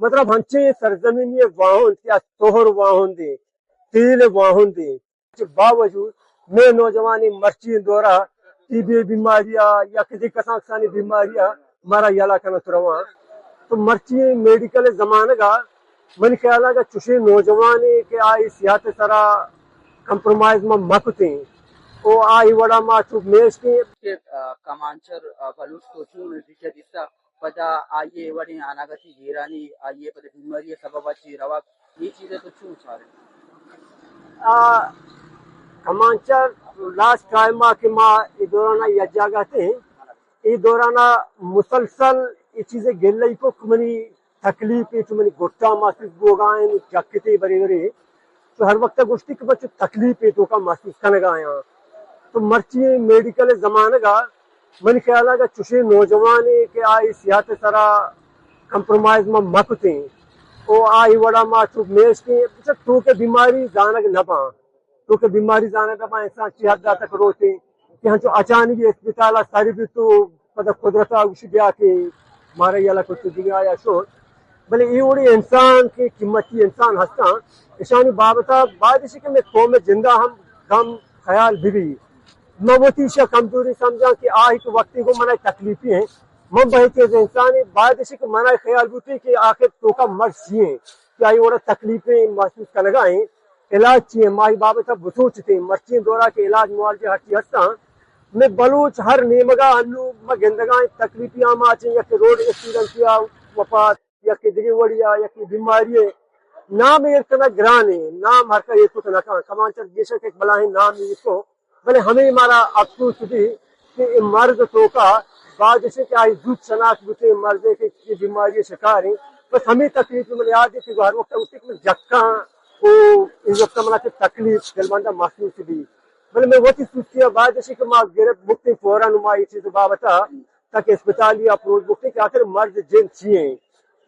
मतलब हंचे सरजमीन वाहुन या तोहर वाहुन दे तेल वाहुन दे के बावजूद मैं नौजवानी मर्ची दौरा टीबी बीमारियां या किसी कसानी बीमारियां मारा यला करना तुरवा तो मर्ची मेडिकल जमाने का मन ख्याल का चुशी नौजवानी के आई सियात सरा कंप्रोमाइज में मकते ओ आई वड़ा मा चुप मेश के कमांचर बलूच तो चून दिशा पदा आइए वड़ी अनागति जीरानी आइए पद बीमारी सबबाची रवा ये चीजें तो चून सारे कमांचर लास्ट टाइम के माँ ये दौराना यजागते ये दौराना मुसलसल ये चीजें गिल्ली को मनी तकलीफ ये मनी गोट्टा महसूस होगाएं जक्कते बरे बरे तो हर वक्त गोष्ठी के बच्चे तकलीफ है तो का महसूस करने का आया तो मर्ची मेडिकल जमाने का मन ख्याल का चुशी नौजवान के आई सियात सरा कंप्रोमाइज में मकते ओ आई वड़ा मा चुप मेश के तो के बीमारी जाना न पा तो के बीमारी जाना न पा इंसान सियात तक रोते कि हाँ जो अचानक अस्पताल सारी भी तो पता कुदरता उसी ब्याह के मारे याला कुछ दिया या शोर भले ये उड़ी इंसान की कीमती इंसान हंसता ईशानी बाबता बाद इसी के मैं कौम में जिंदा हम गम ख्याल भी मवती से कमजोरी समझा कि आ एक वक्त को मना तकलीफी है मम बहते इंसान बाद इसी को मना ख्याल बुती कि आखिर तो का मर्ज चाहिए क्या ये तकलीफें महसूस कर लगाए इलाज चाहिए माई बाबता बसोचते मर्ची दौरा के इलाज मुआवजे हटी हंसता मैं बलूच हर नेमगा अन्नू म गिंदगा तकलीफी आम आचे या कि रोड एक्सीडेंट या वफात या कि दिगवड़िया या कि बीमारी नाम एक तना ग्रान है नाम हर का एक तना कमांचर बेशक एक बला है नाम इसको भले हमें हमारा अफसोस भी कि मर्द तो का बाद से क्या जुट शनाख्त बुते मर्द के बीमारी शिकार है बस हमें तकलीफ में याद है कि हर वक्त उसके जक्का वो इन वक्त मना तकलीफ दिलमंदा महसूस भी भले मैं वो चीज सोचती बाद से कि माँ गिरफ्त मुक्ति फौरन ये चीज बाबता तक अस्पताल या अप्रोच बुकते कि आखिर मर्द जिन चाहिए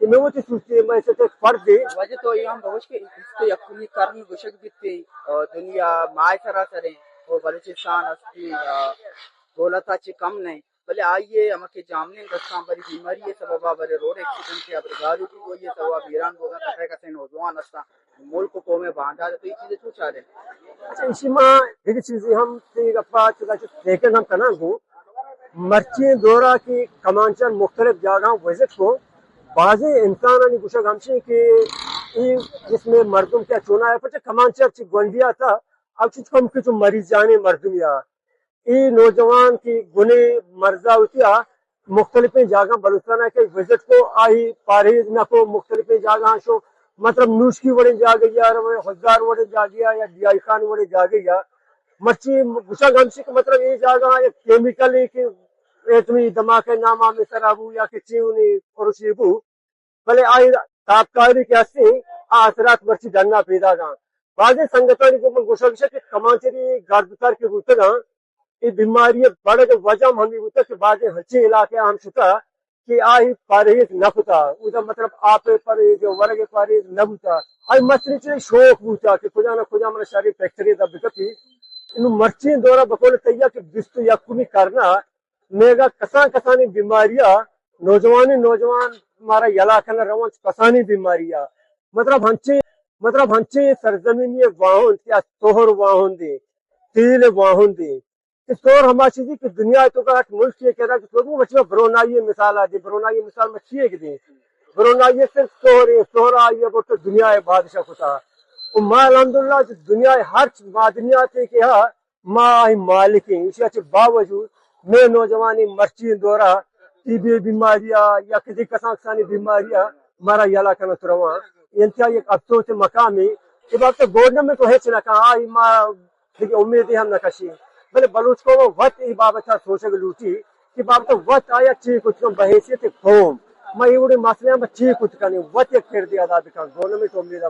कि मैं वो चीज सोचती है मैं इसे फर्ज है वजह तो ये हम बहुत के इससे यकुनी कर्म गुशक बिते दुनिया माय सरा सरे और बलूचिस्तान अस्ती दौलताची कम नहीं भले आइए हमके जामने दस्तां बड़ी बीमारी है सबबा बड़े रोड एक्सीडेंट के अब गाड़ी की वो ये सब वीरान होगा कथे कथे नौजवान अस्ता मुल्क को में बांधा तो ये चीजें क्यों चाह रहे अच्छा इसी माँ एक चीज हम अप्पा देखें हम करना को मर्ची दौरा की कमांचर मुख्तलिफ जगह विजिट को बाजी इंसान गुशक हमसे कि जिसमें मर्दुम क्या चुना है पर कमांचर ची गोंडिया था अब चीज कम के जो मरीज जाने मर्दुम या ये नौजवान की गुने मर्जा उतिया मुख्तलिफ जगह बलूचिस्तान के विजिट को आई पारेज न को मुख्तलिफ जगह शो मतलब नूश की वड़े जा गई हजार वड़े जा गया या डियाई खान वड़े जा गया मच्छी गुस्सा गमसी मतलब ये जगह एक केमिकल है कि तुम्हें दिमाग के नामा में सराबू या कि चीवनी फरुशीबू भले आई तापकारी के हस्ते असरात मच्छी डरना पैदा का बाजे संगठन को गुस्सा के कमांचरी गर्दतर के रुतगा ये बीमारी बड़े जो वजह हम उतर के बाजे हंचे इलाके हम शुता कि आई परहेज न होता उधर मतलब आप परहेज जो वर्ग परहेज न होता आई मसली से शौक होता कि खुदा ना खुदा हमारा शरीर फैक्ट्री दब बिकती इन मर्ची दौरा बकोल तैयार कि बिस्तु या कुमी करना मेगा कसानी बीमारियां नौजवान हमारा यला करना रवन कसानी बीमारियां मतलब हंचे सरजमीन वाहुन या तोहर वाहुन दे तेल वाहुन दे तोर हमारी चीज की दुनिया तो का मुल्क ये कह रहा कि तो मछली ब्रोनाई मिसाल आ ब्रोनाई मिसाल मछली है कि ब्रोनाई सिर्फ तोहरा ये वो तो दुनिया है बादशाह खुदा माँ अलहमदुल्ला दुनिया हर मादनियात है कि हाँ माँ मालिक है इसी अच्छे बावजूद मैं नौजवानी मर्ची दौरा टीबी बीमारियां या किसी कसानी बीमारियां मारा यला करना तुरवा इंतहा एक अफसोस मकाम है ये बात तो गवर्नमेंट में तो है चला कहा माँ उम्मीद है हम नकाशी भले बलूच को वो वत ई बाबत सोच लूटी कि बाबत वत आया ची कुछ बहैसियत कौम मैं ये मसले में ची कुछ करने वत एक फिर दिया गवर्नमेंट उम्मीद है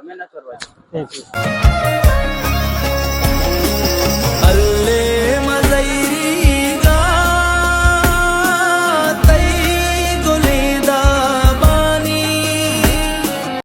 मेहनत करवाई